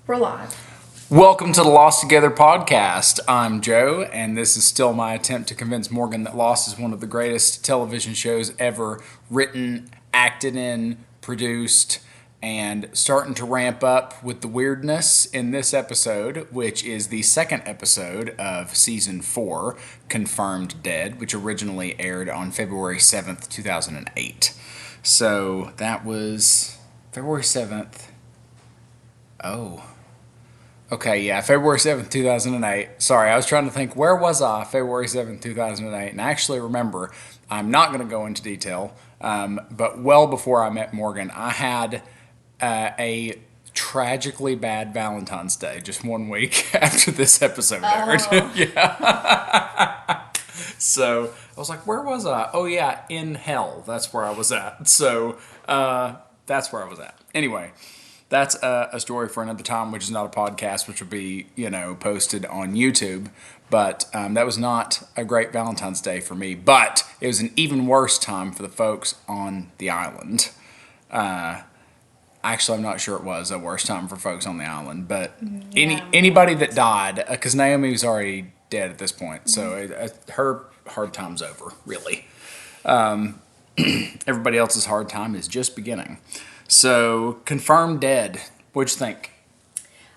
We're live. Welcome to the Lost Together podcast. I'm Joe, and this is still my attempt to convince Morgan that Lost is one of the greatest television shows ever written, acted in, produced, and starting to ramp up with the weirdness in this episode, which is the second episode of season 4, Confirmed Dead, which originally aired on February 7th, 2008. So that was February 7th. Oh. Okay, yeah, February 7th, 2008. Sorry, I was trying to think, where was I February 7th, 2008? And I actually remember, I'm not going to go into detail, but well before I met Morgan, I had a tragically bad Valentine's Day just 1 week after this episode aired. Yeah. So I was like, where was I? Oh, yeah, in hell. That's where I was at. So that's where I was at. Anyway. That's a story for another time, which is not a podcast, which will be, posted on YouTube. But that was not a great Valentine's Day for me. But it was an even worse time for the folks on the island. Actually, I'm not sure it was a worse time for folks on the island. But anybody that died, because Naomi was already dead at this point. So her hard time's over, really. Everybody else's hard time is just beginning. So, Confirmed Dead. What'd you think?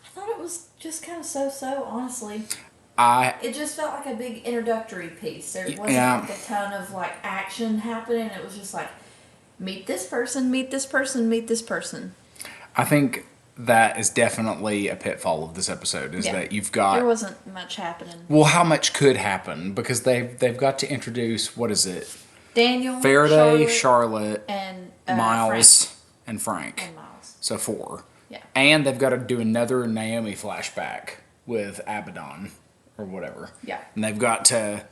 I thought it was just kind of so-so, honestly. It just felt like a big introductory piece. There wasn't like a ton of action happening. It was just like, meet this person, meet this person, meet this person. I think that is definitely a pitfall of this episode, is that you've got... There wasn't much happening. Well, how much could happen? Because they've got to introduce, what is it? Daniel, Faraday, Charlotte and Miles... Frank. And Frank. And Miles. So 4. Yeah. And they've got to do another Naomi flashback with Abaddon or whatever. Yeah. And they've got to,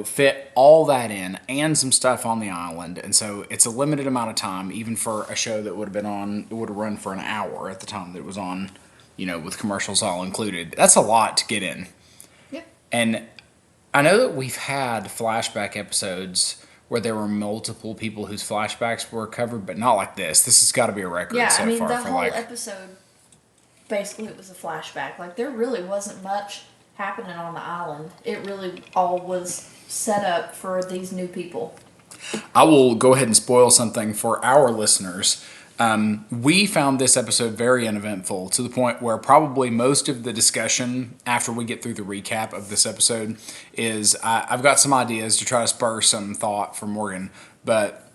fit all that in and some stuff on the island. And so it's a limited amount of time, even for a show that would have run for an hour at the time that it was on, with commercials all included. That's a lot to get in. Yep. And I know that we've had flashback episodes where there were multiple people whose flashbacks were covered, but not like this. This has got to be a record so far. The whole episode, basically, it was a flashback. There really wasn't much happening on the island. It really all was set up for these new people. I will go ahead and spoil something for our listeners. We found this episode very uneventful, to the point where probably most of the discussion after we get through the recap of this episode is I've got some ideas to try to spur some thought for Morgan, but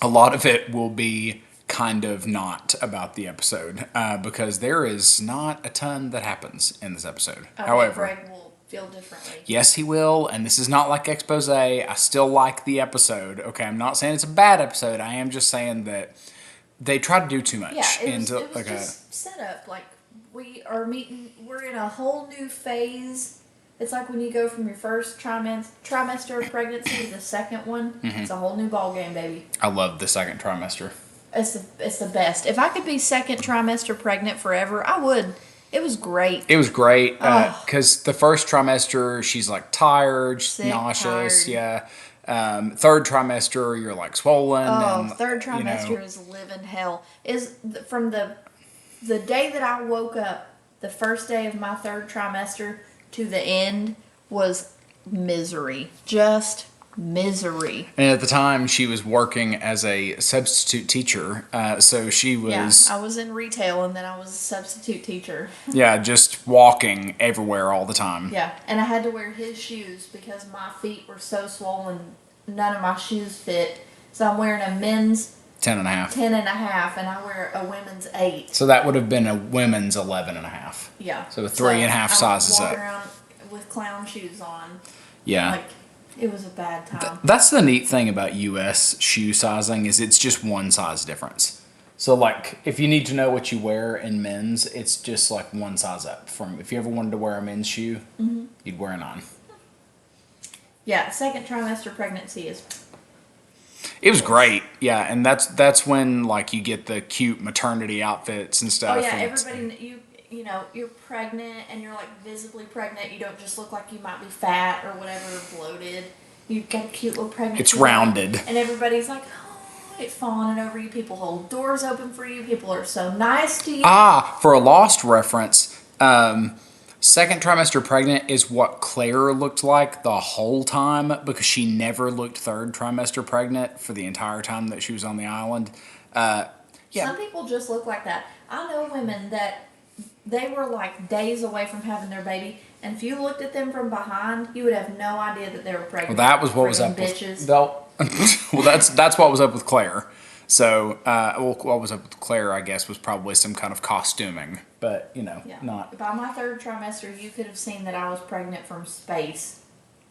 a lot of it will be kind of not about the episode because there is not a ton that happens in this episode. However, Greg will feel differently. Yes, he will, and this is not like expose. I still like the episode. Okay, I'm not saying it's a bad episode. I am just saying that they try to do too much. Yeah, it was just set up. We're in a whole new phase. It's like when you go from your first trimester of pregnancy to the second one. Mm-hmm. It's a whole new ball game, baby. I love the second trimester. It's the best. If I could be second trimester pregnant forever, I would. It was great. It was great because the first trimester, she's tired, sick, nauseous, tired. Yeah. Third trimester, you're swollen. Oh, and, third trimester is living hell. From the day that I woke up, the first day of my third trimester to the end was misery. Just misery. And at the time, she was working as a substitute teacher, so she was... Yeah, I was in retail, and then I was a substitute teacher. Yeah, just walking everywhere all the time. Yeah, and I had to wear his shoes because my feet were so swollen, none of my shoes fit. So I'm wearing a men's 10.5. 10.5, and I wear a women's 8. So that would have been a women's 11.5. Yeah. So 3.5 sizes up. I'm walking around with clown shoes on. Yeah. It was a bad time. That's the neat thing about U.S. shoe sizing is it's just one size difference. So, if you need to know what you wear in men's, it's just one size up. From if you ever wanted to wear a men's shoe, mm-hmm. You'd wear a 9. Yeah, second trimester pregnancy is... It was great, yeah, and that's when you get the cute maternity outfits and stuff. Oh yeah, everybody, you're pregnant and you're visibly pregnant. You don't just look like you might be fat or whatever, bloated. You've got a cute little pregnancy. It's rounded. And everybody's like, oh, it fawning over you. People hold doors open for you. People are so nice to you. For a Lost reference, second trimester pregnant is what Claire looked like the whole time because she never looked third trimester pregnant for the entire time that she was on the island. Yeah. Some people just look like that. I know women that they were like days away from having their baby, and if you looked at them from behind, you would have no idea that they were pregnant. Well, that was what was Friggin' up bitches. well, that's what was up with Claire. So, what was up with Claire, I guess, was probably some kind of costuming, but Yeah. not. By my third trimester, you could have seen that I was pregnant from space.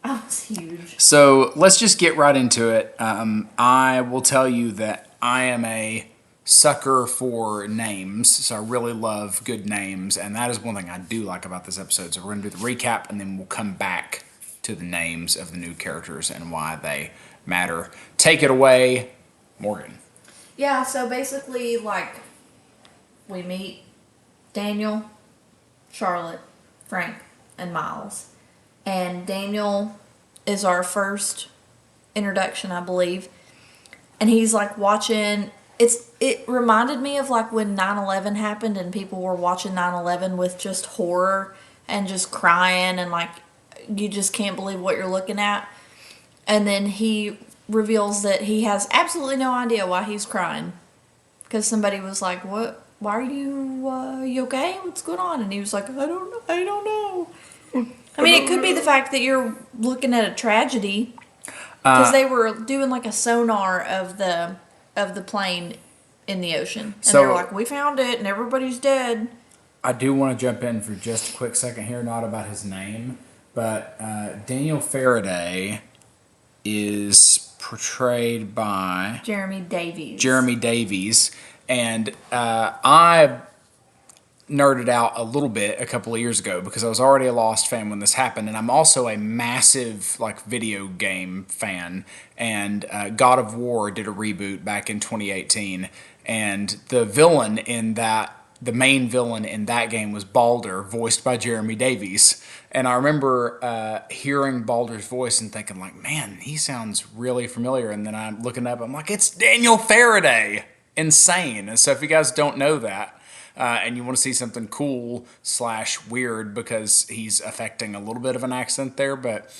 I was huge. So let's just get right into it. I will tell you that I am a sucker for names, so I really love good names, and that is one thing I do like about this episode. So we're going to do the recap, and then we'll come back to the names of the new characters and why they matter. Take it away, Morgan. Yeah, so basically, like, we meet Daniel, Charlotte, Frank, and Miles. And Daniel is our first introduction, I believe. And he's like watching. It reminded me of like when 9/11 happened and people were watching 9/11 with just horror and just crying and like you just can't believe what you're looking at. And then he reveals that he has absolutely no idea why he's crying. Because somebody was like, "What? Why are you okay? What's going on?" And he was like, "I don't know. I don't know." I mean, it could be the fact that you're looking at a tragedy. Because they were doing like a sonar of the plane in the ocean. And they were like, "We found it and everybody's dead." I do want to jump in for just a quick second here, not about his name, but Daniel Faraday is portrayed by Jeremy Davies, and I nerded out a little bit a couple of years ago because I was already a Lost fan when this happened, and I'm also a massive like video game fan. And God of War did a reboot back in 2018, and the main villain in that game was Baldur, voiced by Jeremy Davies. And I remember hearing Baldur's voice and thinking like, man, he sounds really familiar. And then I'm looking up, I'm like, it's Daniel Faraday. Insane. And so if you guys don't know that, and you want to see something cool / weird because he's affecting a little bit of an accent there, but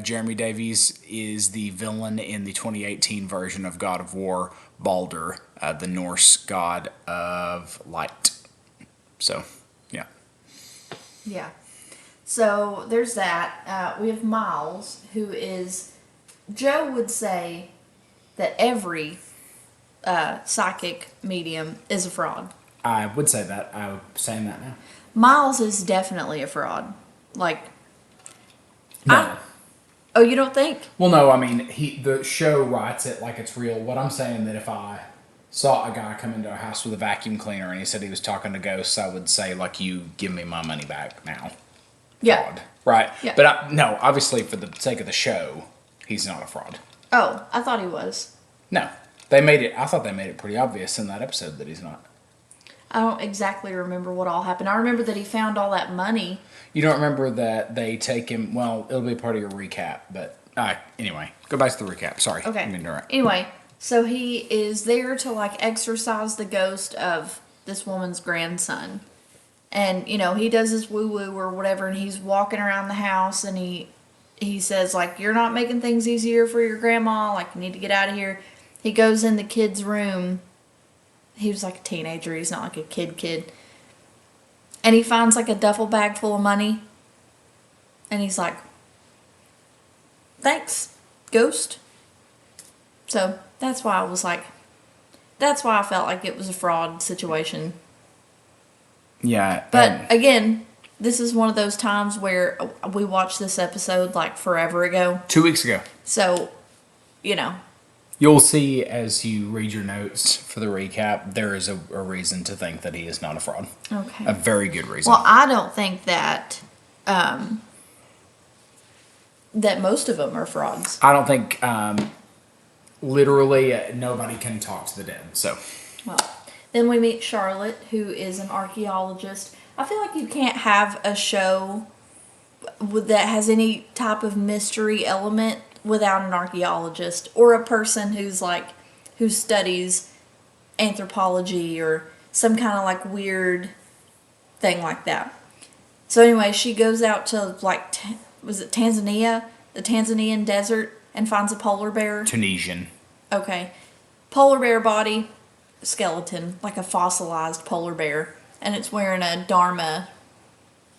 Jeremy Davies is the villain in the 2018 version of God of War, Baldur, the Norse god of light. So, yeah. Yeah. So there's that. We have Miles, who is, Joe would say that every psychic medium is a fraud. I would say that. I'm saying that now. Miles is definitely a fraud. Like, No. Oh, you don't think? Well, no, I mean, the show writes it like it's real. What I'm saying that if I saw a guy come into our house with a vacuum cleaner and he said he was talking to ghosts, I would say, like, you give me my money back now. Yeah. Fraud. Right? Yeah. But no, obviously for the sake of the show, he's not a fraud. Oh, I thought he was. No. I thought they made it pretty obvious in that episode that he's not. I don't exactly remember what all happened. I remember that he found all that money. You don't remember that they take him, well, it'll be part of your recap, but anyway, go back to the recap. Sorry. Okay. I'm ignorant. Anyway, so he is there to like exorcise the ghost of this woman's grandson. And, he does his woo-woo or whatever, and he's walking around the house, and he says, like, "You're not making things easier for your grandma. Like, you need to get out of here." He goes in the kid's room. He was like a teenager. He's not like a kid. And he finds like a duffel bag full of money. And he's like, "Thanks, ghost." So that's why I felt like it was a fraud situation. Yeah. But again, this is one of those times where we watched this episode like forever ago. 2 weeks ago. So, You'll see as you read your notes for the recap, there is a reason to think that he is not a fraud. Okay. A very good reason. Well, I don't think that that most of them are frauds. I don't think literally nobody can talk to the dead. So, Well, then we meet Charlotte, who is an archaeologist. I feel like you can't have a show that has any type of mystery element without an archaeologist or a person who's like who studies anthropology or some kind of like weird thing like that. So anyway, she goes out to like, was it Tanzania? The Tanzanian desert, and finds a polar bear. Tunisian. Okay. Polar bear body, skeleton, like a fossilized polar bear. And it's wearing a Dharma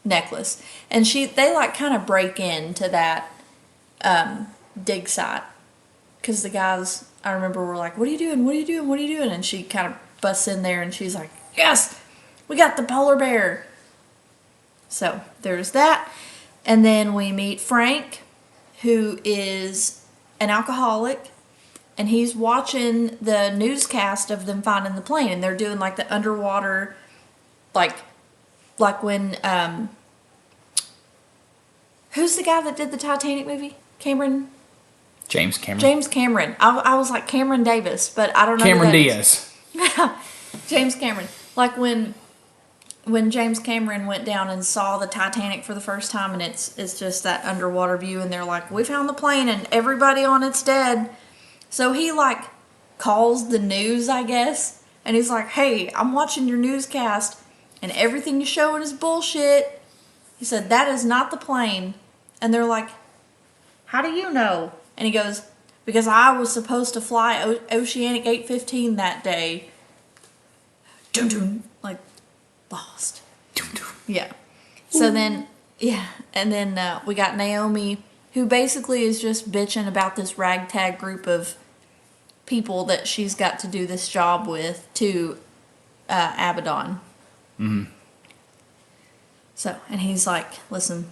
necklace. And they like kind of break into that dig site. Because the guys, I remember, were like, what are you doing? What are you doing? What are you doing? And she kind of busts in there and she's like, yes, we got the polar bear. So there's that. And then we meet Frank, who is an alcoholic, and he's watching the newscast of them finding the plane, and they're doing like the underwater, like when who's the guy that did the Titanic movie? James Cameron. James Cameron. I was like Cameron Davis, but I don't know. Cameron Diaz. James Cameron. Like when James Cameron went down and saw the Titanic for the first time, and it's just that underwater view, and they're like, we found the plane and everybody on it's dead. So he like calls the news, I guess, and he's like, hey, I'm watching your newscast and everything you're showing is bullshit. He said, that is not the plane. And they're like, how do you know? And he goes, because I was supposed to fly Oceanic 815 that day. Dun dun, like lost. Yeah. So then, yeah, and then we got Naomi, who basically is just bitching about this ragtag group of people that she's got to do this job with to Abaddon. Mm-hmm. So, and he's like, listen,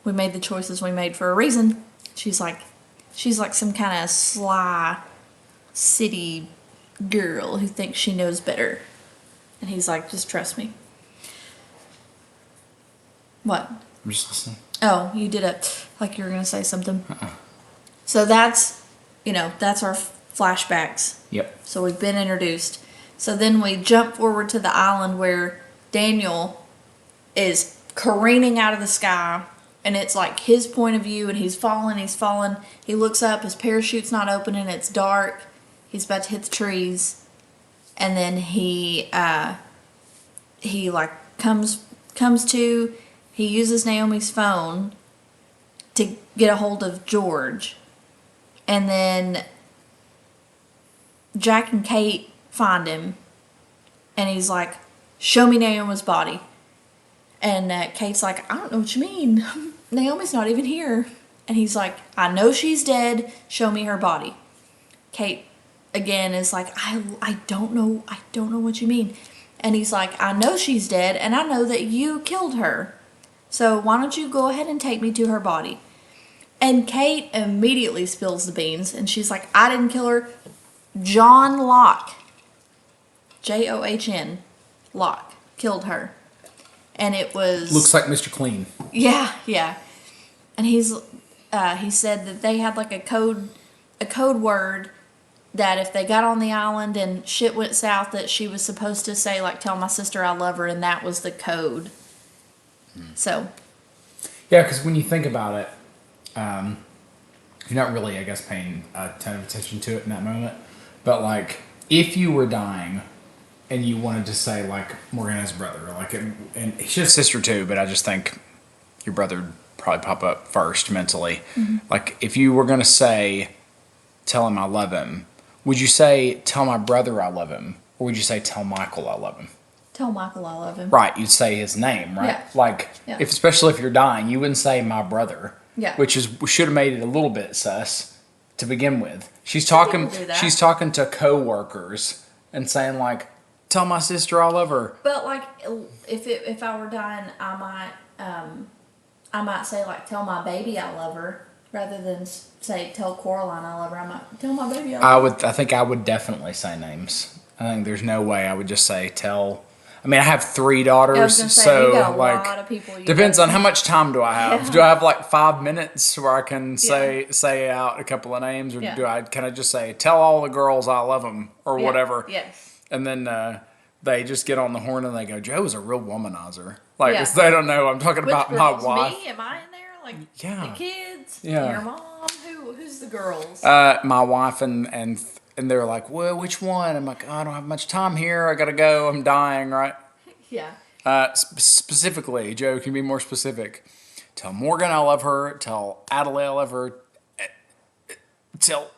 we made the choices we made for a reason. She's like some kind of sly city girl who thinks she knows better. And he's like, just trust me. What? I'm just listening. Oh, you did it. Like you were going to say something. So that's our flashbacks. Yep. So we've been introduced. So then we jump forward to the island where Daniel is careening out of the sky. And it's like his point of view, and he's falling. He looks up, his parachute's not opening, it's dark. He's about to hit the trees. And then he like comes to, he uses Naomi's phone to get a hold of George. And then Jack and Kate find him. And he's like, show me Naomi's body. And Kate's like, I don't know what you mean. Naomi's not even here. And he's like, I know she's dead. Show me her body. Kate, again, is like, I don't know what you mean. And he's like, I know she's dead, and I know that you killed her. So why don't you go ahead and take me to her body? And Kate immediately spills the beans, and she's like, I didn't kill her. John Locke, John Locke, killed her. And it was... Looks like Mr. Clean. Yeah. And he said that they had like a code word that if they got on the island and shit went south, that she was supposed to say, like, tell my sister I love her, and that was the code. So. Yeah, because when you think about it, you're not really, I guess, paying a ton of attention to it in that moment. But, like, if you were dying and you wanted to say, like, Morgana's brother, like, and she has a sister too, but I just think your brother would probably pop up first mentally. Mm-hmm. Like, if you were going to say, tell him I love him, would you say, tell my brother I love him? Or would you say, tell Michael I love him? Tell Michael I love him. Right, you'd say his name, right? Yeah. Like, yeah. Especially if you're dying, you wouldn't say my brother. Yeah. Which should have made it a little bit sus to begin with. She's talking to co-workers and saying, like, tell my sister I love her. But, like, if I were dying, I might say, like, tell my baby I love her, rather than say tell Coraline I love her. I might tell my baby I love her. I think I would definitely say names. I think there's no way I would just say tell. I mean, I have 3 daughters, I was gonna say, so you got a like lot of people depends on how much time do I have. Yeah. Do I have like 5 minutes where I can say out a couple of names, or can I just say tell all the girls I love them or whatever? Yes. And then they just get on the horn and they go, Joe's a real womanizer. Like they don't know I'm talking about my wife. Me? Am I in there? Like the kids? Yeah. Your mom? Who's the girls? My wife and and they're like, well, which one? I'm like, oh, I don't have much time here. I gotta go. I'm dying, right? Yeah. Specifically, Joe, can you be more specific? Tell Morgan I love her. Tell Adelaide I love her. Tell.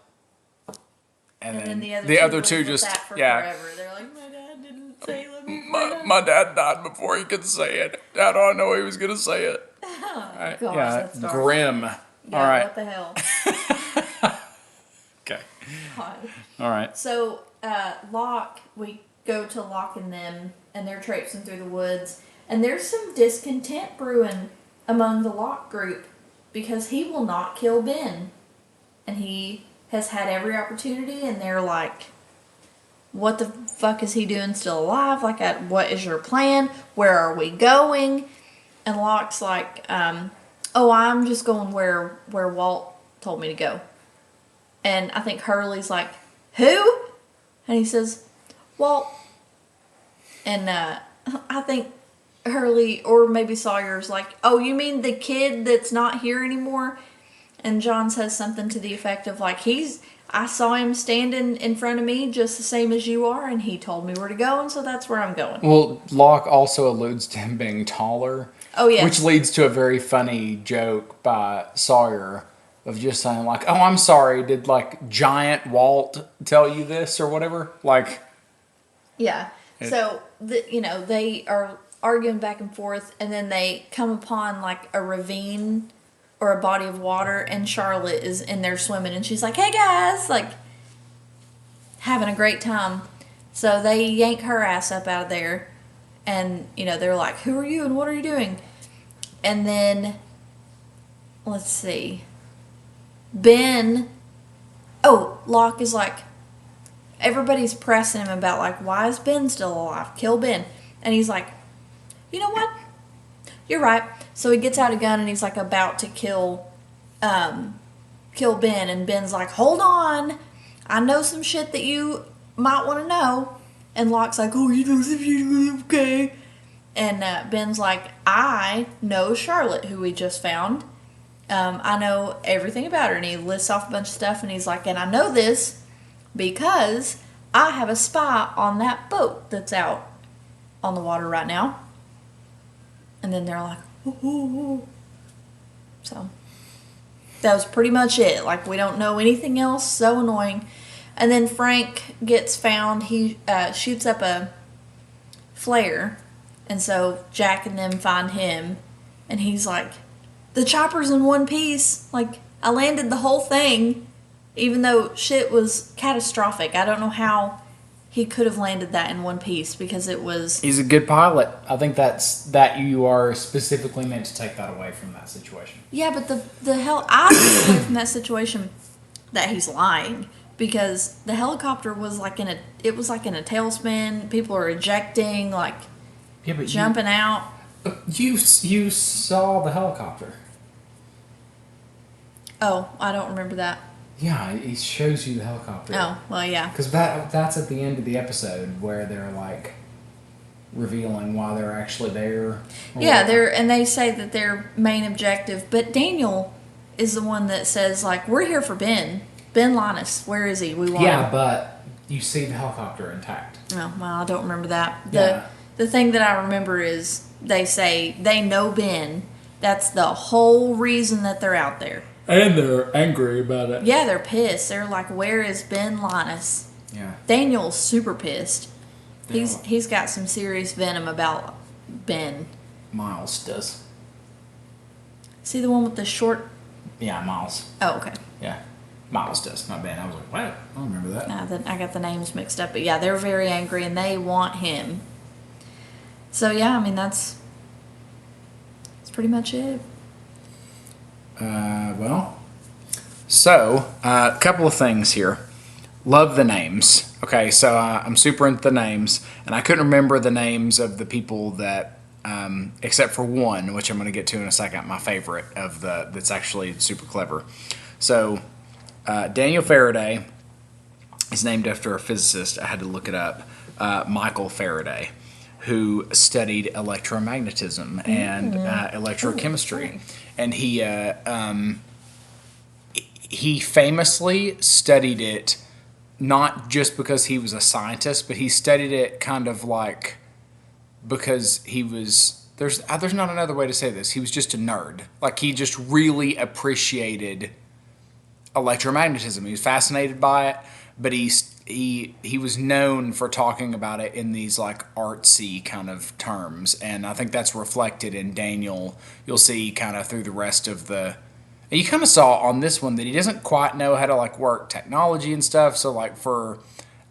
And then the other two live with just that for yeah. forever. They're like, my dad didn't say he loved me My dad died before he could say it. How do I know he was gonna say it? Oh, gosh, Yeah, that's dark. grim. Yeah, All right. what the hell? Okay. God. All right. So, Locke, we go to Locke and them, and they're traipsing through the woods, and there's some discontent brewing among the Locke group because he will not kill Ben, and he has had every opportunity, and they're like, what the fuck is he doing still alive? Like, what is your plan? Where are we going? And Locke's like, oh, I'm just going where Walt told me to go. And I think Hurley's like, who? And he says, Walt. And I think Hurley, or maybe Sawyer's like, oh, you mean the kid that's not here anymore? And John says something to the effect of like, I saw him standing in front of me just the same as you are, and he told me where to go, and so that's where I'm going. Well, Locke also alludes to him being taller. Oh, yes. Which leads to a very funny joke by Sawyer of just saying like, oh, I'm sorry, did like giant Walt tell you this or whatever? Like, yeah. So, they are arguing back and forth, and then they come upon like a ravine or a body of water, and Charlotte is in there swimming, and she's like, hey guys, like having a great time. So they yank her ass up out of there, and they're like, who are you and what are you doing? And then let's see, Locke is like, everybody's pressing him about like, why is Ben still alive? Kill Ben. And he's like, you know what, you're right. So he gets out a gun and he's like about to kill Ben, and Ben's like, hold on, I know some shit that you might want to know. And Locke's like, oh, you know some shit, okay. And Ben's like, I know Charlotte, who we just found. I know everything about her. And he lists off a bunch of stuff, and he's like, and I know this because I have a spy on that boat that's out on the water right now. And then they're like, ooh. So that was pretty much it. Like, we don't know anything else. So annoying. And then Frank gets found. He shoots up a flare. And so Jack and them find him. And he's like, the chopper's in one piece. Like, I landed the whole thing. Even though shit was catastrophic. I don't know how he could have landed that in one piece because it was... He's a good pilot. I think that you are specifically meant to take that away from that situation. Yeah, but the hell... I took away from that situation that he's lying. Because the helicopter was like in a tailspin. People are ejecting, like, jumping out. You saw the helicopter. Oh, I don't remember that. Yeah, he shows you the helicopter. Oh, well, yeah. Because that's at the end of the episode where they're like revealing why they're actually there. Yeah, they say that their main objective, but Daniel is the one that says like, we're here for Ben Linus. Where is he? We want him. But you see the helicopter intact. Oh, well, I don't remember that. Yeah. The thing that I remember is they say they know Ben. That's the whole reason that they're out there. And they're angry about it. Yeah, they're pissed. They're like, where is Ben Linus? Yeah. Daniel's super pissed. He's got some serious venom about Ben. Miles does. See the one with the short... Yeah, Miles. Oh, okay. Yeah. Miles does, not Ben. I was like, what? I don't remember that. I got the names mixed up. But yeah, they're very angry and they want him. So yeah, I mean, that's pretty much it. A couple of things here. Love the names. Okay, so I'm super into the names, and I couldn't remember the names of the people that, except for one, which I'm going to get to in a second, my favorite that's actually super clever. So, Daniel Faraday is named after a physicist. I had to look it up. Michael Faraday, who studied electromagnetism and electrochemistry. And he famously studied it not just because he was a scientist, but he studied it kind of like because he was there's not another way to say this. He was just a nerd. Like he just really appreciated electromagnetism. He was fascinated by it, but he was known for talking about it in these like artsy kind of terms, and I think that's reflected in Daniel. You'll see kind of through the rest of the. And you kind of saw on this one that he doesn't quite know how to like work technology and stuff. So like for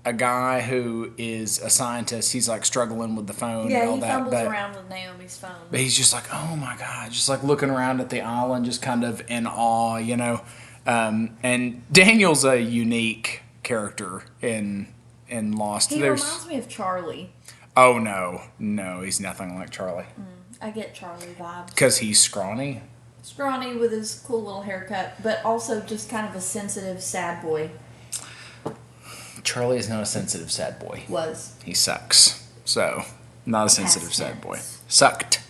a guy who is a scientist, he's like struggling with the phone and all he that. fumbles But around with Naomi's phone. but he's just like, oh my God, just like looking around at the island, just kind of in awe, you know. And Daniel's a unique character in Lost. He reminds me of Charlie. Oh no, he's nothing like Charlie. I get Charlie vibes. Because he's scrawny. Scrawny with his cool little haircut, but also just kind of a sensitive, sad boy. Charlie is not a sensitive, sad boy. Was. He sucks. So, not a sensitive, sad boy. tense. Sucked.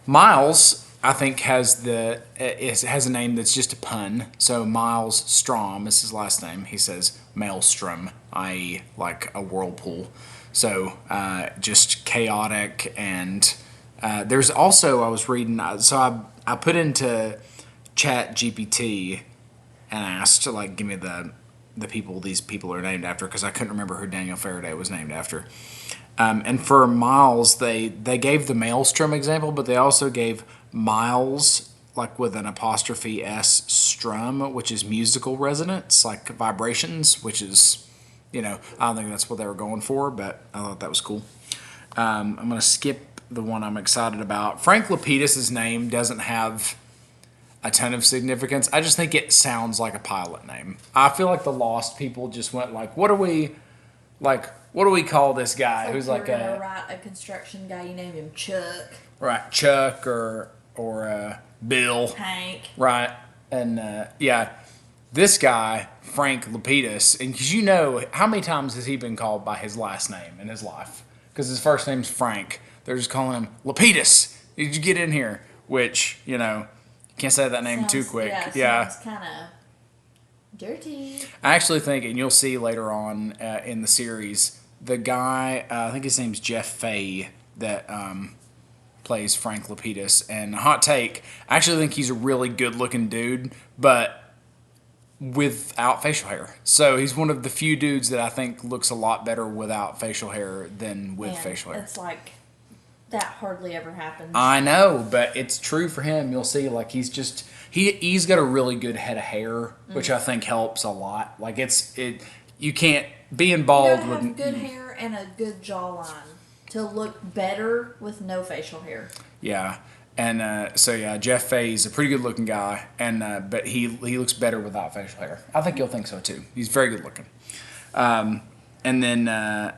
Miles, I think, has a name that's just a pun. So Miles Strom is his last name. He says maelstrom, i.e., like a whirlpool. So just chaotic. And there's also, I was reading, so I put into Chat GPT and asked to like give me the people these people are named after, because I couldn't remember who Daniel Faraday was named after. And for Miles, they gave the maelstrom example, but they also gave Miles, like with an apostrophe S, strum, which is musical resonance, like vibrations, which is, I don't think that's what they were going for, but I thought that was cool. I'm going to skip the one I'm excited about. Frank Lapidus' name doesn't have a ton of significance. I just think it sounds like a pilot name. I feel like the Lost people just went like, what do we call this guy who's like a write a construction guy? You name him Chuck, right, Chuck or Bill, Hank, right? And this guy Frank Lapidus, and because how many times has he been called by his last name in his life? Because his first name's Frank, they're just calling him Lapidus. Did you get in here? Which can't say that name too quick. Yeah, sounds kind of dirty. I actually think, and you'll see later on in the series, the guy, I think his name's Jeff Fay, that plays Frank Lapidus. And a hot take, I actually think he's a really good-looking dude, but without facial hair. So he's one of the few dudes that I think looks a lot better without facial hair than with facial hair. It's like that hardly ever happens. I know, but it's true for him. You'll see, like he's got a really good head of hair, which I think helps a lot. Like you can't being bald you have good hair and a good jawline to look better with no facial hair. Yeah, and Jeff Fay's a pretty good looking guy, and but he looks better without facial hair. I think you'll think so too. He's very good looking. And then.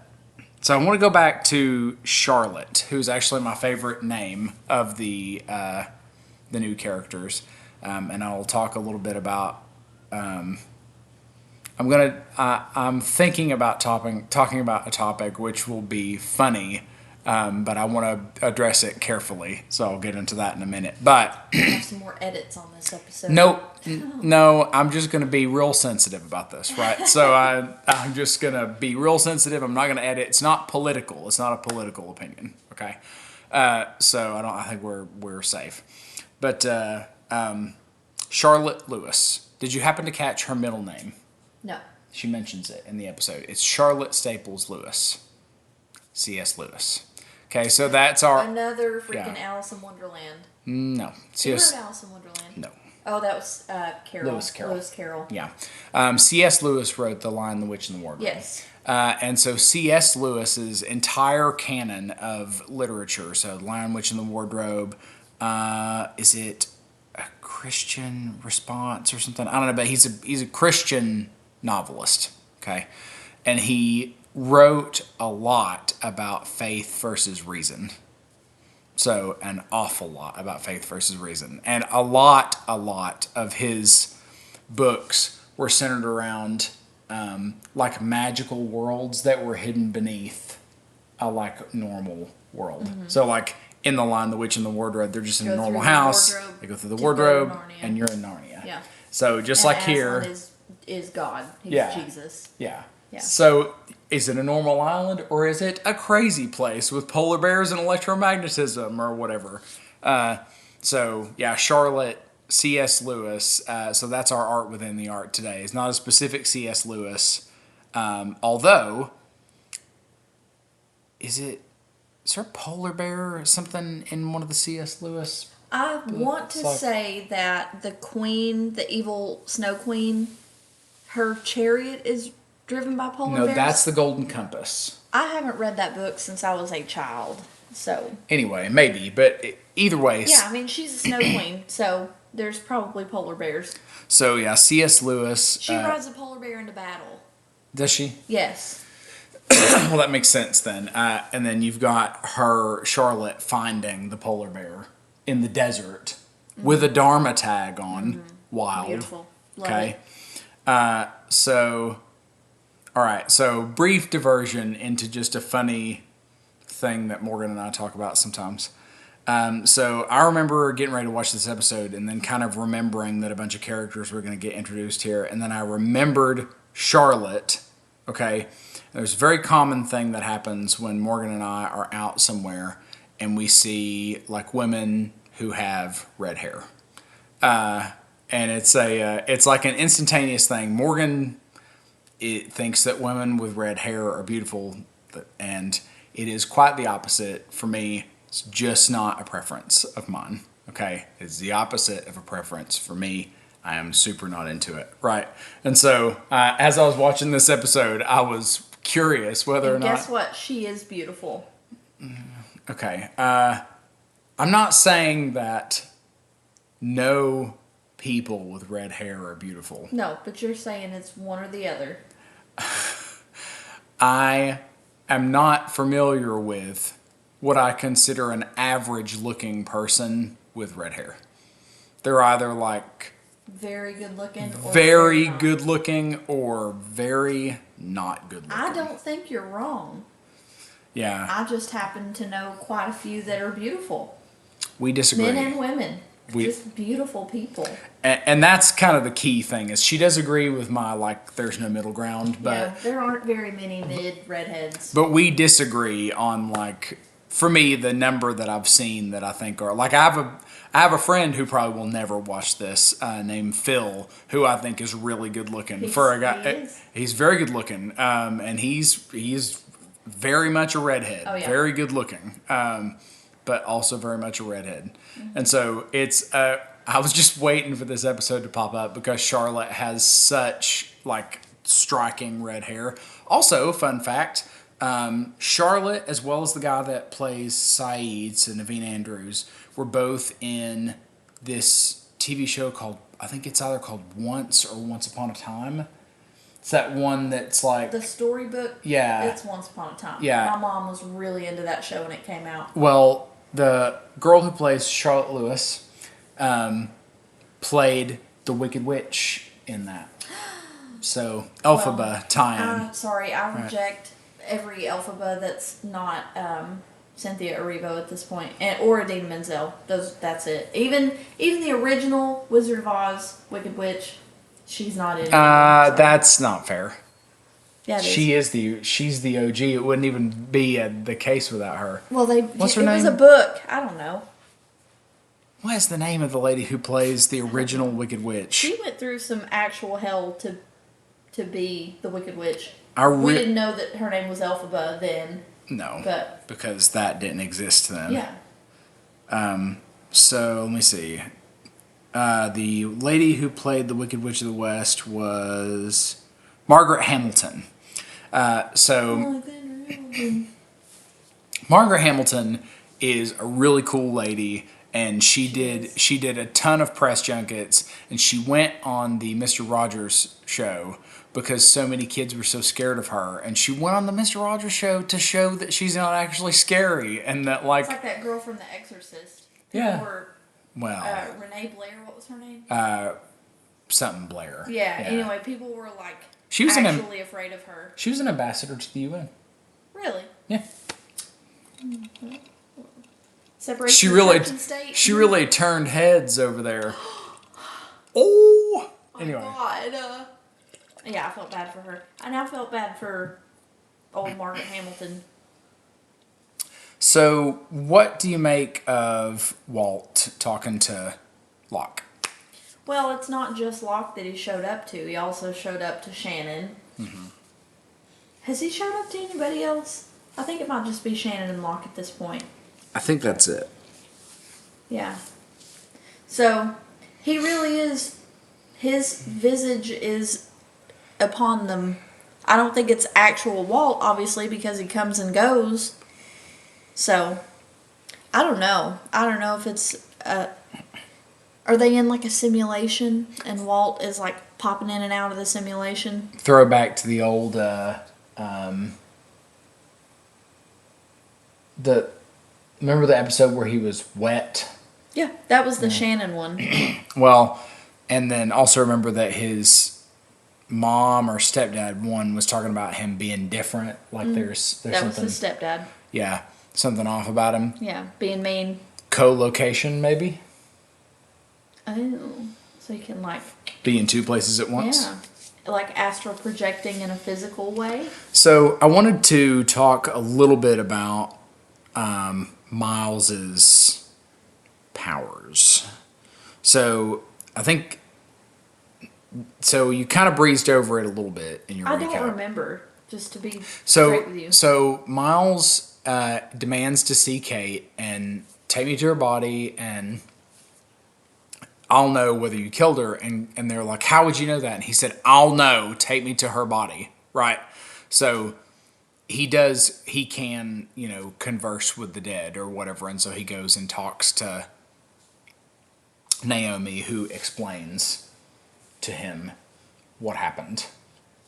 So I want to go back to Charlotte, who's actually my favorite name of the new characters, and I'll talk a little bit about. I'm thinking about talking about a topic which will be funny, but I want to address it carefully. So I'll get into that in a minute. But I have some more edits on this episode. No, I'm just going to be real sensitive about this, right? So I'm just going to be real sensitive. I'm not going to edit. It's not political. It's not a political opinion, okay? So I think we're safe. But Charlotte Lewis. Did you happen to catch her middle name? No. She mentions it in the episode. It's Charlotte Staples Lewis. C.S. Lewis. Okay, so that's another freaking Alice in Wonderland. No. You heard Alice in Wonderland? No. Oh, that was Carol. Lewis Carroll. Yeah. C.S. Lewis wrote The Lion, the Witch, and the Wardrobe. Yes. And so C.S. Lewis's entire canon of literature, so The Lion, Witch, and the Wardrobe, is it a Christian response or something? I don't know, but he's a Christian novelist, okay? And he wrote a lot about faith versus reason. So an awful lot about faith versus reason. And a lot of his books were centered around like magical worlds that were hidden beneath a like normal world. Mm-hmm. So like in The Lion, the Witch, and the Wardrobe, they're just in a normal house. They go through the wardrobe and you're in Narnia. Yeah. So just like here. Aslan is is God. He's Yeah. Jesus. Yeah. Yeah. So, is it a normal island or is it a crazy place with polar bears and electromagnetism or whatever? So, yeah, Charlotte, C.S. Lewis. So that's our art within the art today. It's not a specific C.S. Lewis, although is there a polar bear or something in one of the C.S. Lewis? I want to like- say that the queen, the evil snow queen, her chariot is driven by polar No, bears. that's the Golden Compass. I haven't read that book since I was a child, so. Anyway, maybe, but either way. Yeah, I mean, she's a snow queen, so there's probably polar bears. So yeah, C.S. Lewis. She rides a polar bear into battle. Does she? Yes. Well, that makes sense then. And then you've got her, Charlotte, finding the polar bear in the desert with a Dharma tag on. Wild. Beautiful. Love Okay. it. So, all right. So, brief diversion into just a funny thing that Morgan and I talk about sometimes. So, I remember getting ready to watch this episode and then kind of remembering that a bunch of characters were going to get introduced here. And then I remembered Charlotte. Okay. There's a very common thing that happens when Morgan and I are out somewhere and we see like women who have red hair. And it's like an instantaneous thing. Morgan thinks that women with red hair are beautiful, and it is quite the opposite for me. It's just not a preference of mine. Okay, it's the opposite of a preference for me. I am super not into it, right? And so, as I was watching this episode, I was curious whether or not. Guess what? She is beautiful. Okay, I'm not saying that no people with red hair are beautiful. No, but you're saying it's one or the other. I am not familiar with what I consider an average looking person with red hair. They're either like Very good looking. Or very not. good looking or very not good looking. I don't think you're wrong. Yeah, I just happen to know quite a few that are beautiful. we disagree. Men and women. Just beautiful people. And that's kind of the key thing is she does agree with my like there's no middle ground, but Yeah, there aren't very many mid redheads. but we disagree on like for me the number that I've seen that I think are like I have a friend who probably will never watch this named Phil, who I think is really good looking for a guy. He is. He's very good looking, and he's very much a redhead. Oh, yeah. Very good looking, but also very much a redhead. And so it's. I was just waiting for this episode to pop up because Charlotte has such like striking red hair. Also, fun fact. Charlotte, as well as the guy that plays Saeed, so Naveen Andrews, were both in this TV show called, I think it's either called Once or Once Upon a Time. It's that one that's like... The storybook, Yeah. it's Once Upon a Time. Yeah. My mom was really into that show when it came out. Well, the girl who plays Charlotte Lewis played the Wicked Witch in that. So, Elphaba tie-in. Sorry, I reject every Elphaba that's not Cynthia Erivo at this point, or Idina Menzel. That's it. Even the original Wizard of Oz, Wicked Witch, she's not in it. So. That's not fair. Yeah, it is. She's the OG. It wouldn't even be the case without her. Well, What's her it name? was a book. I don't know. What is the name of the lady who plays the original Wicked Witch? She went through some actual hell to be the Wicked Witch. We didn't know that her name was Elphaba then. No, But because that didn't exist then. yeah, So let me see. The lady who played the Wicked Witch of the West was Margaret Hamilton. Margaret Hamilton is a really cool lady, and she did a ton of press junkets, and she went on the Mr. Rogers show because so many kids were so scared of her, and she went on the Mr. Rogers show to show that she's not actually scary, and that like it's like that girl from The Exorcist. Yeah. Or well Renee Blair. What was her name? something Blair. Yeah. Anyway, people were like She was actually afraid of her. She was an ambassador to the UN. Really? Yeah. Separation She of really, church and state. she really turned heads over there. Oh. Oh Anyway. my God. Yeah, I felt bad for her. I now felt bad for old Margaret Hamilton. So, what do you make of Walt talking to Locke? Well, it's not just Locke that he showed up to. He also showed up to Shannon. Mm-hmm. Has he showed up to anybody else? I think it might just be Shannon and Locke at this point. I think that's it. Yeah. So, he really is... His visage is upon them. I don't think it's actual Walt, obviously, because he comes and goes. So, I don't know. I don't know if it's... are they in like a simulation and Walt is like popping in and out of the simulation? Throwback to the old... Remember the episode where he was wet? Yeah, that was the Shannon one. Well, and then also remember that his mom or stepdad one was talking about him being different. Like there's That something. was his stepdad. Yeah, something off about him. Yeah, being mean. Co-location, maybe. Oh, so you can like... Be in two places at once. Yeah, like astral projecting in a physical way. So I wanted to talk a little bit about Miles's powers. So I think... So you kind of breezed over it a little bit in your recap. I don't remember, just to be straight with you. So Miles demands to see Kate and take me to her body and I'll know whether you killed her. And they're like, how would you know that? And he said, I'll know. Take me to her body. Right. So he can, converse with the dead or whatever. And so he goes and talks to Naomi, who explains to him what happened.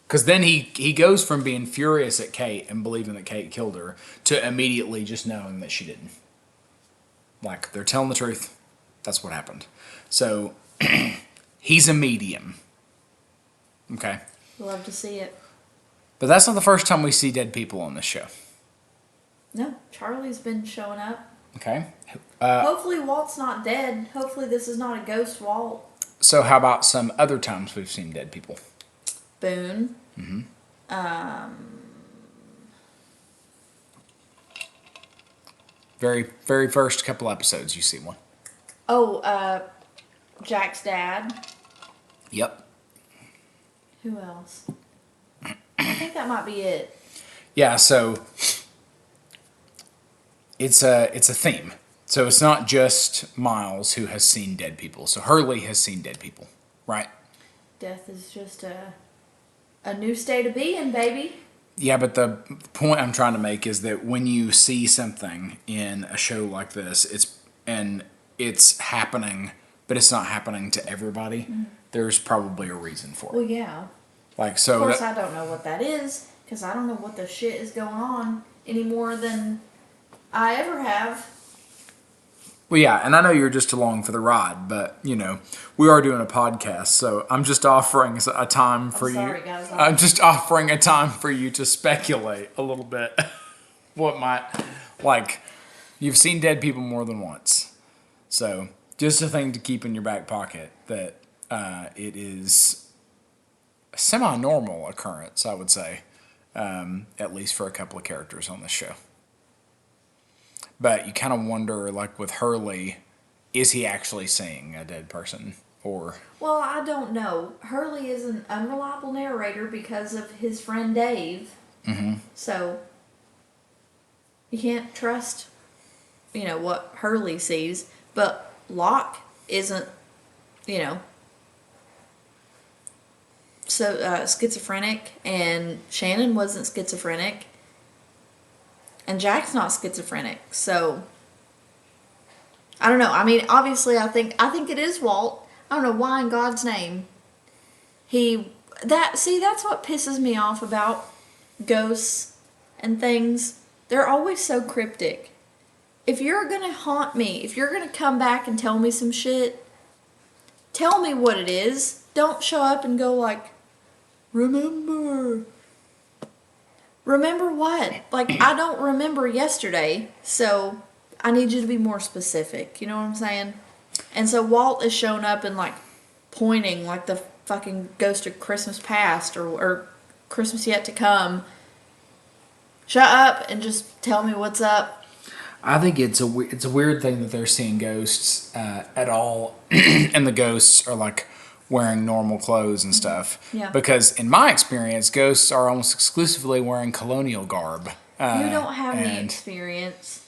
Because then he goes from being furious at Kate and believing that Kate killed her to immediately just knowing that she didn't. Like, they're telling the truth. That's what happened. So, he's a medium. Okay? Love to see it. But that's not the first time we see dead people on this show. No, Charlie's been showing up. Okay? Hopefully Walt's not dead. Hopefully this is not a ghost Walt. So, how about some other times we've seen dead people? Boone. Mm-hmm. Very, very first couple episodes, you see one. Oh, Jack's dad. Yep. Who else? I think that might be it. Yeah, so it's a theme. So it's not just Miles who has seen dead people. So Hurley has seen dead people, right? Death is just a new state of being, baby. Yeah, but the point I'm trying to make is that when you see something in a show like this, it's happening, but it's not happening to everybody. Mm-hmm. There's probably a reason for it. Well, yeah. Like so. Of course, I don't know what that is because I don't know what the shit is going on any more than I ever have. Well, yeah, and I know you're just along for the ride, but we are doing a podcast, so I'm just offering a time for you. Sorry, guys. I'm just offering a time for you to speculate a little bit. What might, you've seen dead people more than once, so just a thing to keep in your back pocket that it is a semi-normal occurrence, I would say, at least for a couple of characters on this show. But you kind of wonder, like with Hurley, is he actually seeing a dead person? Or well, I don't know. Hurley is an unreliable narrator because of his friend Dave. Mm-hmm. So you can't trust, what Hurley sees. But Locke isn't, so schizophrenic, and Shannon wasn't schizophrenic. And Jack's not schizophrenic, so I don't know. I mean, obviously, I think it is Walt. I don't know why in God's name that's what pisses me off about ghosts and things. They're always so cryptic. If you're gonna haunt me, if you're gonna come back and tell me some shit, tell me what it is. Don't show up and go like, remember. Remember what? Like, I don't remember yesterday, so I need you to be more specific. You know what I'm saying? And so Walt is showing up and, pointing, the fucking Ghost of Christmas Past or Christmas Yet to Come. Shut up and just tell me what's up. I think it's a weird thing that they're seeing ghosts at all, and the ghosts are like wearing normal clothes and stuff. Yeah. Because in my experience, ghosts are almost exclusively wearing colonial garb. You don't have any and experience.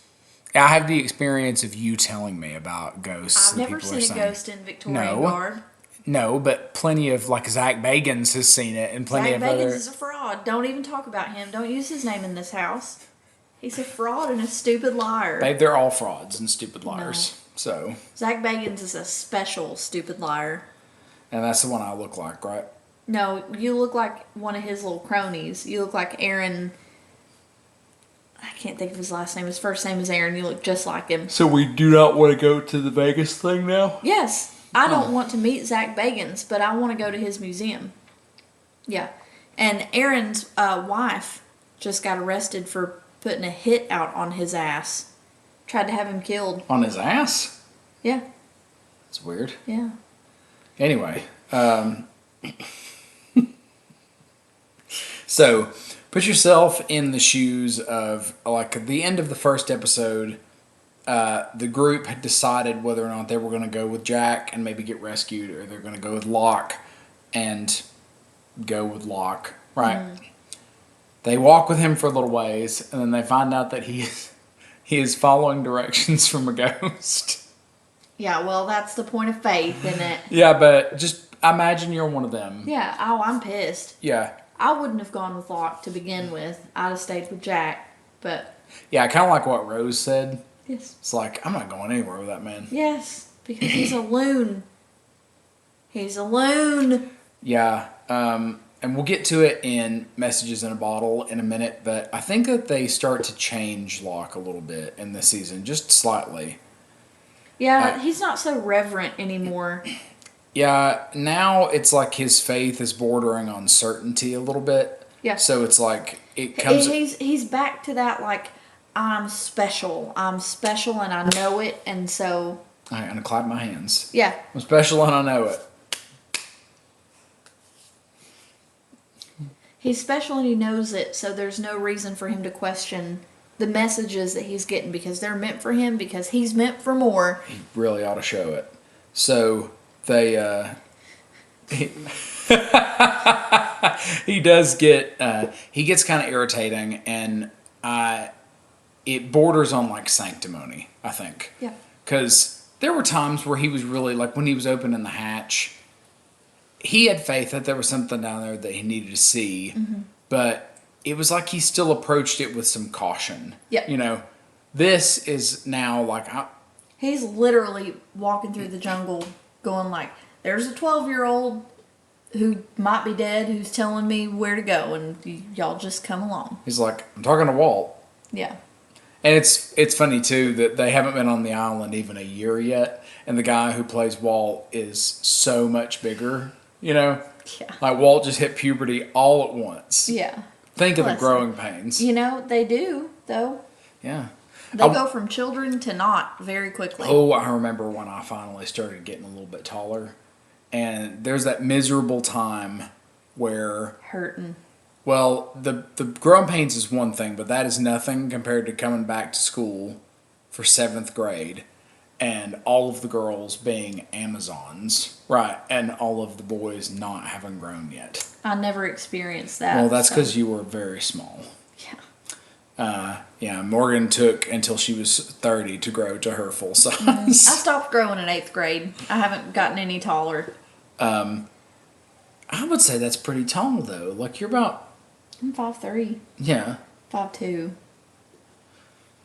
I have the experience of you telling me about ghosts. I've that never people are seen a saying. ghost in Victorian No. garb. No, but plenty of like Zach Bagans has seen it, and plenty Zach of Bagans other. is a fraud. Don't even talk about him. Don't use his name in this house. He's a fraud and a stupid liar. Babe, they're all frauds and stupid liars. So, Zach Bagans is a special stupid liar. and that's the one I look like, right? No, you look like one of his little cronies. You look like Aaron. I can't think of his last name. His first name is Aaron. You look just like him. So we do not want to go to the Vegas thing now? Yes. I don't want to meet Zach Bagans, but I want to go to his museum. Yeah. And Aaron's wife just got arrested for putting a hit out on his ass. Tried to have him killed. On his ass? Yeah. It's weird. Yeah. Anyway, so put yourself in the shoes of, like, at the end of the first episode, the group had decided whether or not they were going to go with Jack and maybe get rescued, or they're going to go with Locke and go with Locke, right? They walk with him for a little ways, and then they find out that he is following directions from a ghost. Yeah, well, that's the point of faith, isn't it? Yeah, but just imagine you're one of them. Yeah. Oh, I'm pissed. Yeah. I wouldn't have gone with Locke to begin with. I'd have stayed with Jack. But, Yeah, kind of like what Rose said. yes. It's like, I'm not going anywhere with that man. Yes, because he's a loon. He's a loon. Yeah, and we'll get to it in Messages in a Bottle in a minute, but I think that they start to change Locke a little bit in this season, just slightly. Yeah, he's not so reverent anymore. Yeah, now it's like his faith is bordering on certainty a little bit. Yeah. So it's like, it comes... He's back to that, like, I'm special and I know it, and so... I'm going to clap my hands. Yeah. I'm special and I know it. He's special and he knows it, so there's no reason for him to question the messages that he's getting because they're meant for him, because he's meant for more. He really ought to show it. So they he does get he gets kind of irritating, and it borders on like sanctimony, I think. Yeah. Because there were times where he was really, like, when he was opening the hatch, he had faith that there was something down there that he needed to see, but it was like he still approached it with some caution. Yeah. You know, this is now like... He's literally walking through the jungle going like, there's a 12-year-old who might be dead who's telling me where to go, and y'all just come along. He's like, I'm talking to Walt. Yeah. And it's funny, too, that they haven't been on the island even a year yet, and the guy who plays Walt is so much bigger, you know? Yeah. Like, Walt just hit puberty all at once. Yeah. Think of the Bless growing pains. You know, they do, though. Yeah. They go from children to not very quickly. Oh, I remember when I finally started getting a little bit taller. And there's that miserable time where... Hurting. Well, the growing pains is one thing, but that is nothing compared to coming back to school for 7th grade and all of the girls being Amazons, right, and all of the boys not having grown yet. I never experienced that. Well, that's so- because you were very small. Yeah. Yeah, Morgan took until she was 30 to grow to her full size. I stopped growing in 8th grade. I haven't gotten any taller. I would say that's pretty tall, though. Like, you're about... I'm 5'3", Yeah. 5'2".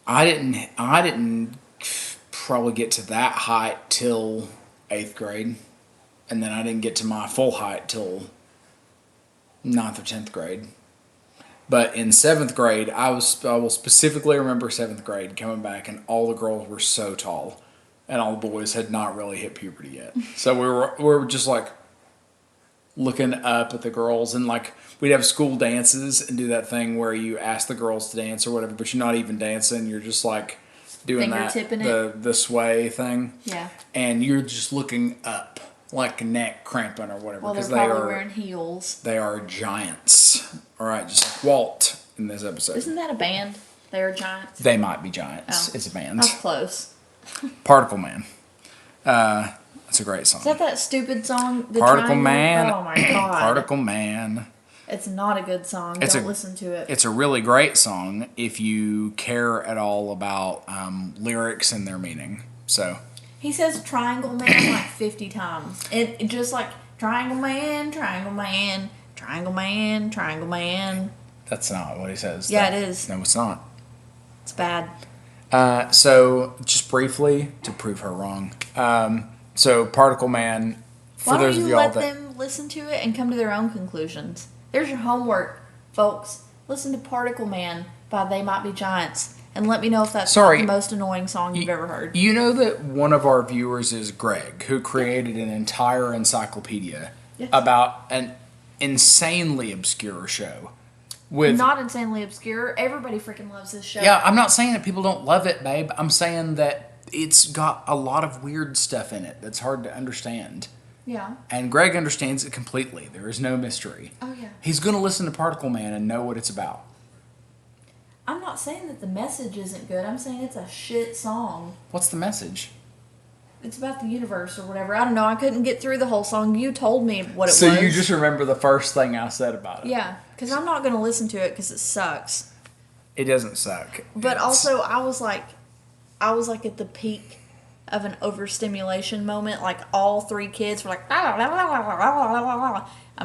I didn't probably get to that height till 8th grade. And then I didn't get to my full height till 9th or 10th grade. But in 7th grade, I will specifically remember 7th grade coming back, and all the girls were so tall, and all the boys had not really hit puberty yet. So we were just like looking up at the girls, and like we'd have school dances and do that thing where you ask the girls to dance or whatever, but you're not even dancing. You're just like doing Finger that tipping the sway thing. Yeah. And you're just looking up like neck cramping or whatever. Well, they're Because probably wearing heels. they are giants. All right, just like Walt in this episode. Isn't that a band? They are giants. They Might Be Giants. Oh, It's a band. that's close. Particle Man. That's a great song. Is that stupid song? The Particle Triangle? Man. Oh my god. Particle Man. It's not a good song. Don't listen to it. It's a really great song if you care at all about lyrics and their meaning. So He says Triangle Man like 50 times. It just like Triangle Man, Triangle Man, Triangle Man, Triangle Man. that's not what he says. Yeah, it is. No, it's not. It's bad. So just briefly to prove her wrong. So Particle Man. For Why those don't of you y'all let that them listen to it and come to their own conclusions? There's your homework, folks. Listen to Particle Man by They Might Be Giants and let me know if that's not the most annoying song you've ever heard. You know that one of our viewers is Greg, who created an entire encyclopedia about an insanely obscure show. Not insanely obscure. Everybody freaking loves this show. Yeah, I'm not saying that people don't love it, babe. I'm saying that it's got a lot of weird stuff in it that's hard to understand. Yeah. And Greg understands it completely. There is no mystery. Oh, yeah. He's going to listen to Particle Man and know what it's about. I'm not saying that the message isn't good. I'm saying it's a shit song. What's the message? It's about the universe or whatever. I don't know. I couldn't get through the whole song. You told me what it was. So you just remember the first thing I said about it. Yeah, because I'm not going to listen to it because it sucks. It doesn't suck. But also, I was like at the peak of an overstimulation moment. Like all three kids were like, I'm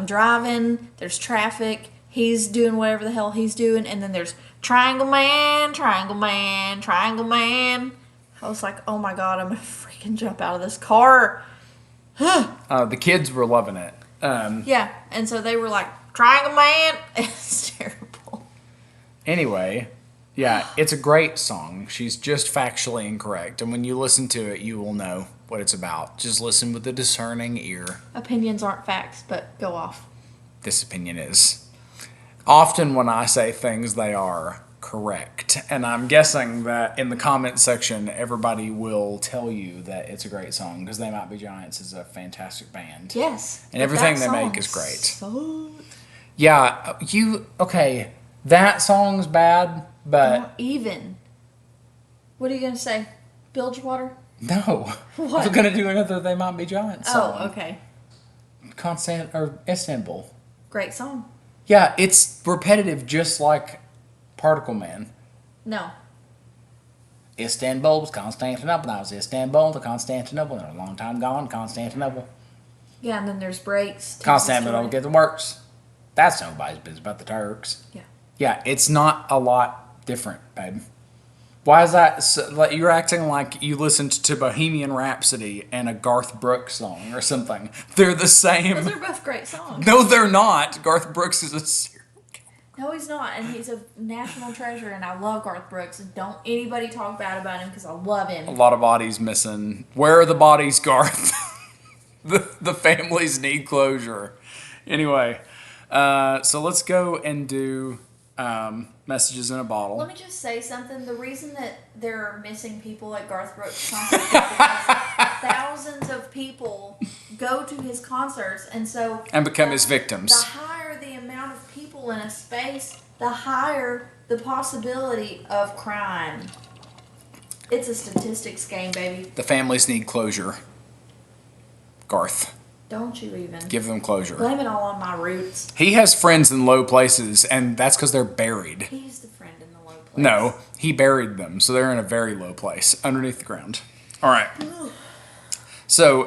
driving. There's traffic. He's doing whatever the hell he's doing, and then there's Triangle Man, Triangle Man, Triangle Man. I was like, oh my god, I'm gonna freaking jump out of this car. The kids were loving it. Yeah, and so they were like, Triangle Man. It's terrible. Anyway, yeah, it's a great song. She's just factually incorrect. And when you listen to it, you will know what it's about. Just listen with a discerning ear. Opinions aren't facts, but go off. This opinion is. Often when I say things, they are correct. And I'm guessing that in the comment section, everybody will tell you that it's a great song because They Might Be Giants is a fantastic band. Yes. And everything they make is great. Sucks. Yeah, okay, that song's bad, but... Don't even. What are you going to say? Bilgewater? No. What? I was going to do another They Might Be Giants song. Oh, okay. Istanbul. Great song. Yeah, it's repetitive just like Particle Man. No. Istanbul was Constantinople. I was Istanbul to Constantinople. A long time gone, Constantinople. Yeah, and then there's breaks. Constantinople get the works. That's nobody's business about the Turks. Yeah. Yeah, it's not a lot different, babe. Why is that? Like, you're acting like you listened to Bohemian Rhapsody and a Garth Brooks song or something. They're the same. Those are both great songs. No, they're not. Garth Brooks is a serial killer. No, he's not, and he's a national treasure, and I love Garth Brooks. And don't anybody talk bad about him because I love him. A lot of bodies missing. Where are the bodies, Garth? the families need closure. Anyway, so let's go and do messages in a bottle. Let me just say something. The reason that there are missing people at Garth Brooks' concerts is because thousands of people go to his concerts, and become his victims. The higher the amount of people in a space, the higher the possibility of crime. It's a statistics game, baby. The families need closure. Garth. Don't you even. Give them closure. Blame it all on my roots. He has friends in low places, and that's because they're buried. He's the friend in the low place. No, he buried them, so they're in a very low place, underneath the ground. All right. So,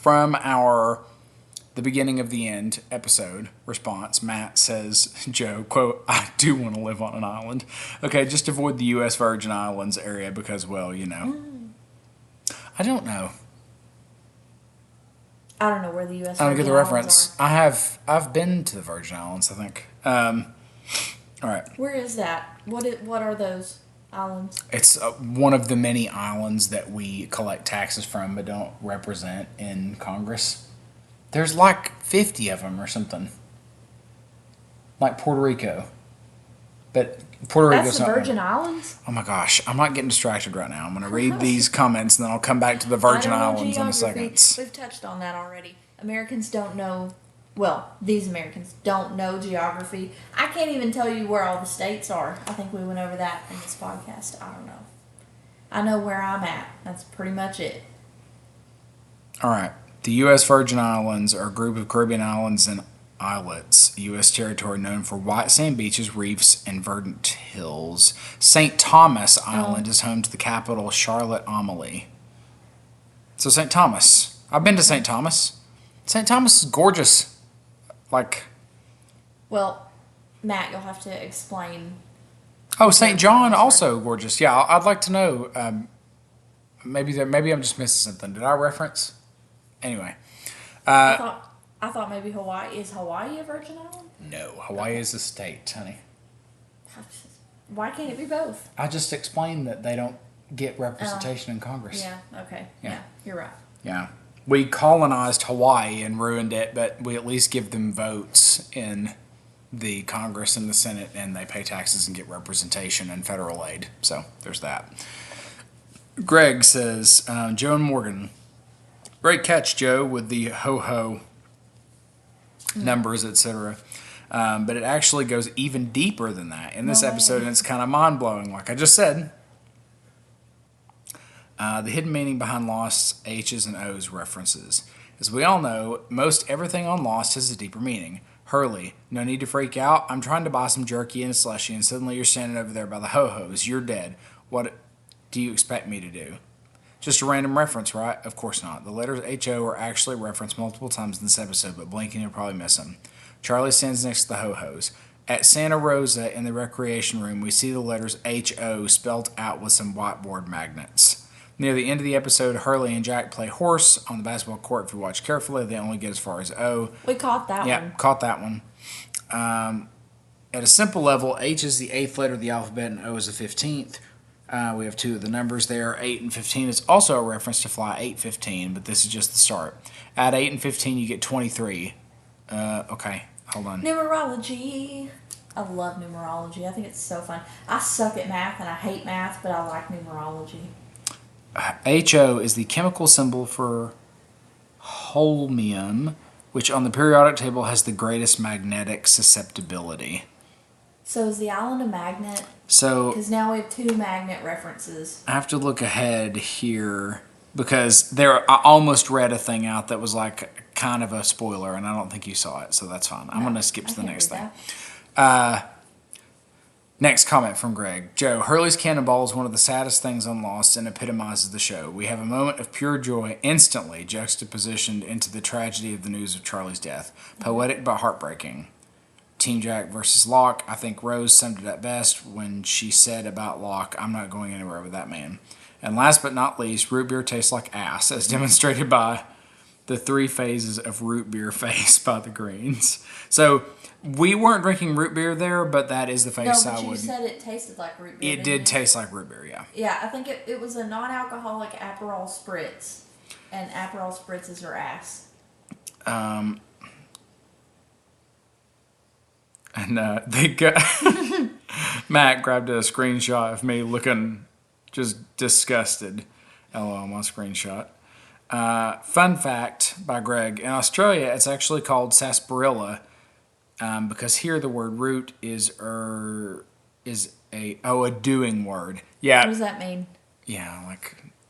from the beginning of the end episode response, Matt says, Joe, quote, I do want to live on an island. Okay, just avoid the U.S. Virgin Islands area because, well, you know. I don't know. I don't know where the U.S. I don't get the Virgin reference. Islands I've been to the Virgin Islands, I think. All right. Where is that? What are those islands? It's one of the many islands that we collect taxes from but don't represent in Congress. There's like 50 of them or something. Like Puerto Rico. But Puerto That's Rico's the not. Virgin Islands? Oh my gosh, I'm not getting distracted right now. I'm going to read these comments and then I'll come back to the Virgin I don't know Islands in a geography. second. We've touched on that already. Americans don't know, well, these Americans don't know geography. I can't even tell you where all the states are. I think we went over that in this podcast. I don't know. I know where I'm at. That's pretty much it. All right. The U.S. Virgin Islands are a group of Caribbean islands and islets, U.S. territory known for white sand beaches, reefs, and verdant hills. St. Thomas Island is home to the capital, Charlotte Amalie. So St. Thomas. I've been to St. Thomas. St. Thomas is gorgeous. Like, Well, Matt, you'll have to explain. oh, St. John Thomas, also gorgeous. Yeah, I'd like to know. Maybe I'm just missing something. Did I reference? Anyway. I thought maybe Hawaii. Is Hawaii a Virgin Island? No, Hawaii is a state, honey. Why can't it be both? I just explained that they don't get representation in Congress. Yeah, okay. Yeah. Yeah, you're right. Yeah. We colonized Hawaii and ruined it, but we at least give them votes in the Congress and the Senate, and they pay taxes and get representation and federal aid. So there's that. Greg says, Joe and Morgan, great catch, Joe, with the ho-ho numbers, etc. But it actually goes even deeper than that in this episode, and it's kind of mind-blowing, like I just said. The hidden meaning behind Lost H's and O's references. As we all know, most everything on Lost has a deeper meaning. Hurley, no need to freak out. I'm trying to buy some jerky and a slushie, and suddenly you're standing over there by the ho-hos. You're dead. What do you expect me to do? Just a random reference, right? Of course not. The letters H-O are actually referenced multiple times in this episode, but blinking you'll probably miss them. Charlie stands next to the ho-hos. At Santa Rosa in the recreation room, we see the letters H-O spelled out with some whiteboard magnets. Near the end of the episode, Hurley and Jack play horse on the basketball court. If you watch carefully, they only get as far as O. We caught that Yeah, one. caught that one. At a simple level, H is the 8th letter of the alphabet and O is the 15th. We have two of the numbers there. 8 and 15 is also a reference to Fly 815, but this is just the start. Add 8 and 15, you get 23. Okay, hold on. Numerology. I love numerology. I think it's so fun. I suck at math and I hate math, but I like numerology. HO is the chemical symbol for holmium, which on the periodic table has the greatest magnetic susceptibility. So is the island a magnet? So Because now we have two magnet references. I have to look ahead here because I almost read a thing out that was like kind of a spoiler, and I don't think you saw it, so that's fine. I'm going to skip to the next thing. Next comment from Greg. Joe, Hurley's cannonball is one of the saddest things on Lost and epitomizes the show. We have a moment of pure joy instantly juxtapositioned into the tragedy of the news of Charlie's death. Poetic but heartbreaking. Team Jack versus Locke. I think Rose summed it up best when she said about Locke, I'm not going anywhere with that man. And last but not least, root beer tastes like ass, as demonstrated by the 3 phases of root beer face by the Greens. So we weren't drinking root beer there, but that is the face No, I but you would. said it tasted like root beer. It did taste like root beer, yeah. Yeah, I think it was a non-alcoholic Aperol Spritz. And Aperol Spritzes are ass. And they got Matt grabbed a screenshot of me looking just disgusted. LOL, my screenshot. Fun fact by Greg. In Australia, it's actually called sarsaparilla because here the word root is a doing word. Yeah. What does that mean? Yeah,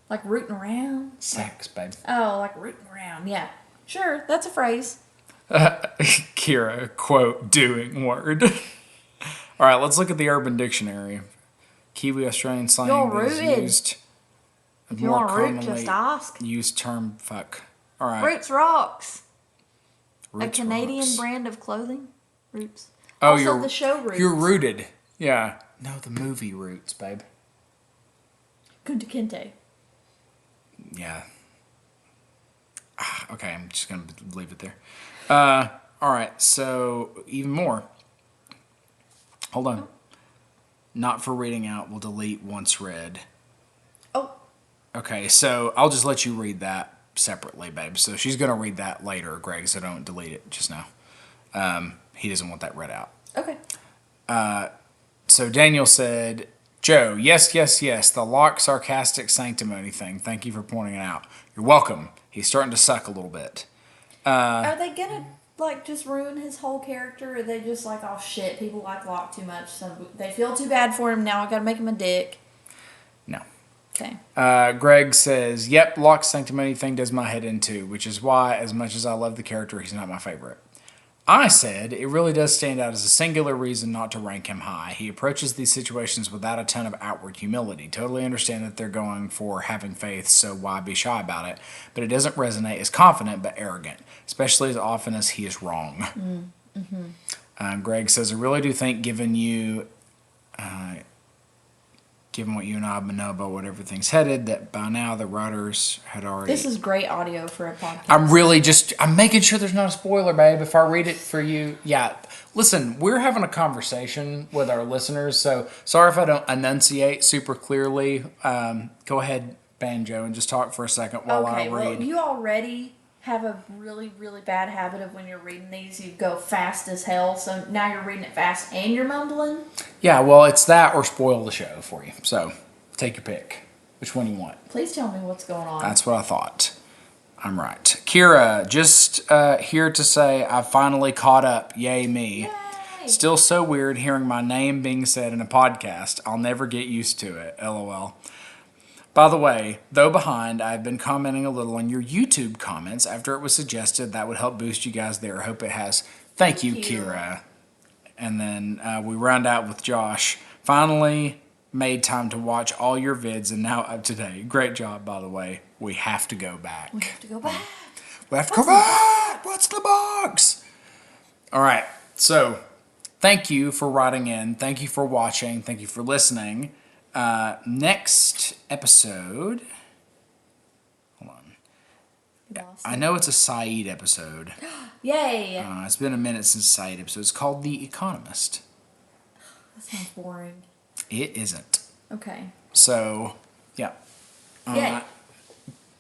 Like rooting around? sex, babe. Oh, like rooting around. Yeah. Sure, that's a phrase. Kira, quote, doing word. All right, let's look at the Urban Dictionary. Kiwi Australian slang You're that is rooted. used If you more want a root, commonly just ask. used term fuck. All right. Roots Rocks. Roots a Canadian rocks. brand of clothing. Roots. Oh, also, the show Roots. You're rooted. Yeah. No, the movie Roots, babe. Kunta Kinte. Yeah. Okay, I'm just going to leave it there. All right, so even more. Hold on. Not for reading out, we'll delete once read. Oh, Okay, so I'll just let you read that separately, babe. So she's going to read that later, Greg, so don't delete it just now. He doesn't want that read out. okay. So Daniel said, Joe, yes, yes, yes, the Locke sarcastic sanctimony thing. Thank you for pointing it out. You're welcome. He's starting to suck a little bit. Are they gonna like just ruin his whole character, or are they just like, oh shit, people like Locke too much, so they feel too bad for him now? I gotta make him a dick. No. Okay. Greg says, yep, Locke's sanctimony thing does my head in too, which is why, as much as I love the character, he's not my favorite. I said, it really does stand out as a singular reason not to rank him high. He approaches these situations without a ton of outward humility. Totally understand that they're going for having faith, so why be shy about it? But it doesn't resonate as confident but arrogant, especially as often as he is wrong. Greg says, I really do think given what you and I know about what everything's headed, that by now the writers had already... This is great audio for a podcast. I'm making sure there's not a spoiler, babe, if I read it for you. Yeah, listen, we're having a conversation with our listeners, so sorry if I don't enunciate super clearly. Go ahead, Banjo, and just talk for a second while I read. Well, you already have a really, really bad habit of when you're reading these, you go fast as hell, so now you're reading it fast and you're mumbling. Yeah, well, it's that or spoil the show for you, so take your pick. Which one you want? Please tell me what's going on. That's what I thought. I'm right. Kira, just here to say I finally caught up. Yay me. Yay! Still so weird hearing my name being said in a podcast. I'll never get used to it. LOL. By the way, though behind, I've been commenting a little on your YouTube comments after it was suggested that would help boost you guys there. I hope it has. Thank you, Kira. And then we round out with Josh. Finally made time to watch all your vids and now up to date. Great job, by the way. We have to go back. We have to go back. We have to go back. What's the box? All right. So thank you for writing in. Thank you for watching. Thank you for listening. Next episode. Hold on. I know it's a Saeed episode. Yay! It's been a minute since Saeed episode. It's called The Economist. That sounds boring. It isn't. Okay. So, yeah. Yay.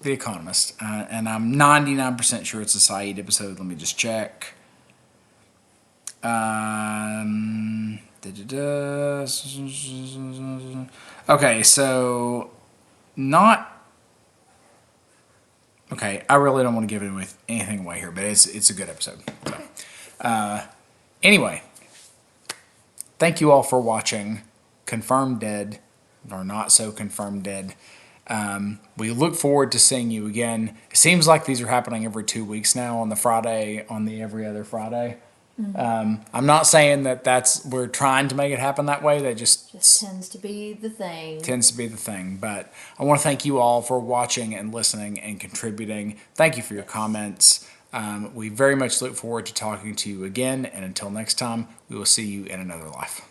The Economist. And I'm 99% sure it's a Saeed episode. Let me just check. Okay, so not... Okay, I really don't want to give anything away here, but it's a good episode. So, anyway, thank you all for watching Confirmed Dead, or Not So Confirmed Dead. We look forward to seeing you again. It seems like these are happening every 2 weeks now on the every other Friday. I'm not saying we're trying to make it happen that way. That just tends to be the thing. But I want to thank you all for watching and listening and contributing. Thank you for your comments. We very much look forward to talking to you again. And until next time, we will see you in another life.